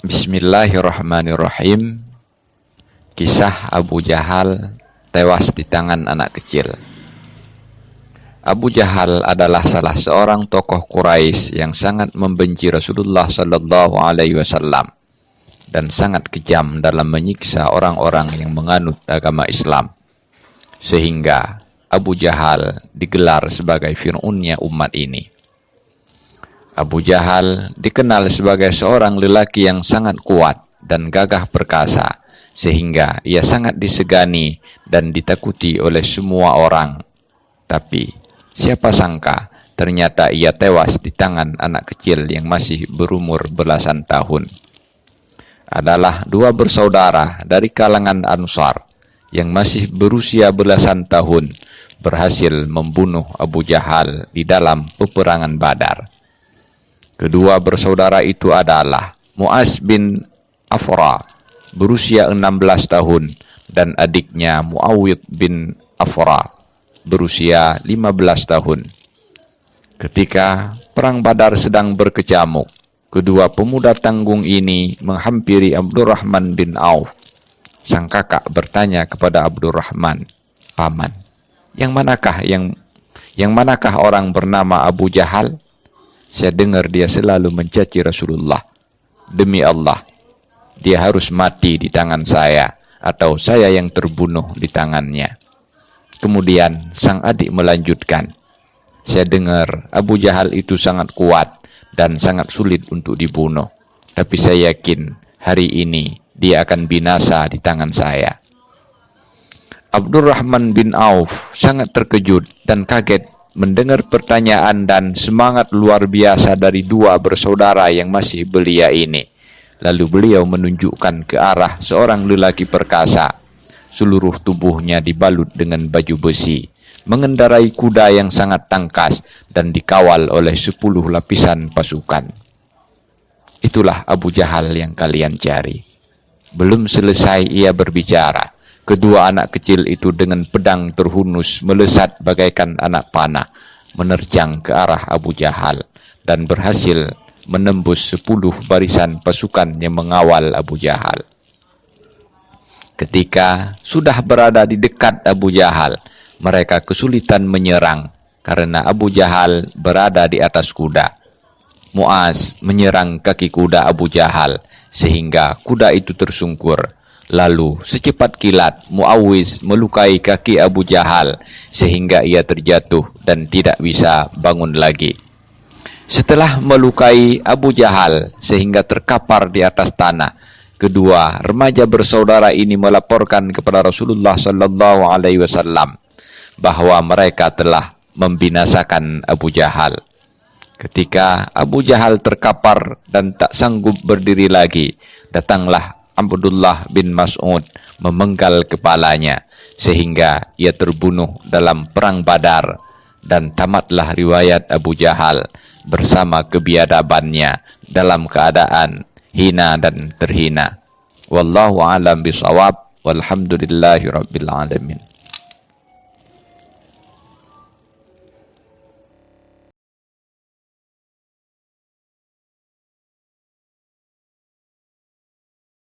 Bismillahirrahmanirrahim. Kisah Abu Jahal tewas di tangan anak kecil. Abu Jahal adalah salah seorang tokoh Quraisy yang sangat membenci Rasulullah Sallallahu Alaihi Wasallam dan sangat kejam dalam menyiksa orang-orang yang menganut agama Islam, sehingga Abu Jahal digelar sebagai Fir'aunnya umat ini. Abu Jahal dikenal sebagai seorang lelaki yang sangat kuat dan gagah perkasa, sehingga ia sangat disegani dan ditakuti oleh semua orang. Tapi siapa sangka ternyata ia tewas di tangan anak kecil yang masih berumur belasan tahun. Adalah dua bersaudara dari kalangan Ansar yang masih berusia belasan tahun berhasil membunuh Abu Jahal di dalam peperangan Badar. Kedua bersaudara itu adalah Mu'az bin Afra berusia 16 tahun dan adiknya Muawid bin Afra berusia 15 tahun. Ketika perang Badar sedang berkecamuk, kedua pemuda tanggung ini menghampiri Abdurrahman bin Auf. Sang kakak bertanya kepada Abdurrahman, "Paman, yang manakah orang bernama Abu Jahal? Saya dengar dia selalu mencaci Rasulullah. Demi Allah, dia harus mati di tangan saya atau saya yang terbunuh di tangannya." Kemudian sang adik melanjutkan, "Saya dengar Abu Jahal itu sangat kuat dan sangat sulit untuk dibunuh. Tapi saya yakin hari ini dia akan binasa di tangan saya." Abdurrahman bin Auf sangat terkejut dan kaget mendengar pertanyaan dan semangat luar biasa dari dua bersaudara yang masih belia ini. Lalu beliau menunjukkan ke arah seorang lelaki perkasa. Seluruh tubuhnya dibalut dengan baju besi, mengendarai kuda yang sangat tangkas dan dikawal oleh 10 lapisan pasukan. Itulah Abu Jahal yang kalian cari. Belum selesai ia berbicara, kedua anak kecil itu dengan pedang terhunus melesat bagaikan anak panah, menerjang ke arah Abu Jahal dan berhasil menembus 10 barisan pasukan yang mengawal Abu Jahal. Ketika sudah berada di dekat Abu Jahal, mereka kesulitan menyerang karena Abu Jahal berada di atas kuda. Mu'az menyerang kaki kuda Abu Jahal sehingga kuda itu tersungkur. Lalu secepat kilat Muawiz melukai kaki Abu Jahal sehingga ia terjatuh dan tidak bisa bangun lagi. Setelah melukai Abu Jahal sehingga terkapar di atas tanah, kedua remaja bersaudara ini melaporkan kepada Rasulullah Sallallahu Alaihi Wasallam bahwa mereka telah membinasakan Abu Jahal. Ketika Abu Jahal terkapar dan tak sanggup berdiri lagi, datanglah Abdullah bin Mas'ud memenggal kepalanya sehingga ia terbunuh dalam perang Badar, dan tamatlah riwayat Abu Jahal bersama kebiadabannya dalam keadaan hina dan terhina. Wallahu a'lam bishawab. Walhamdulillahi rabbil alamin.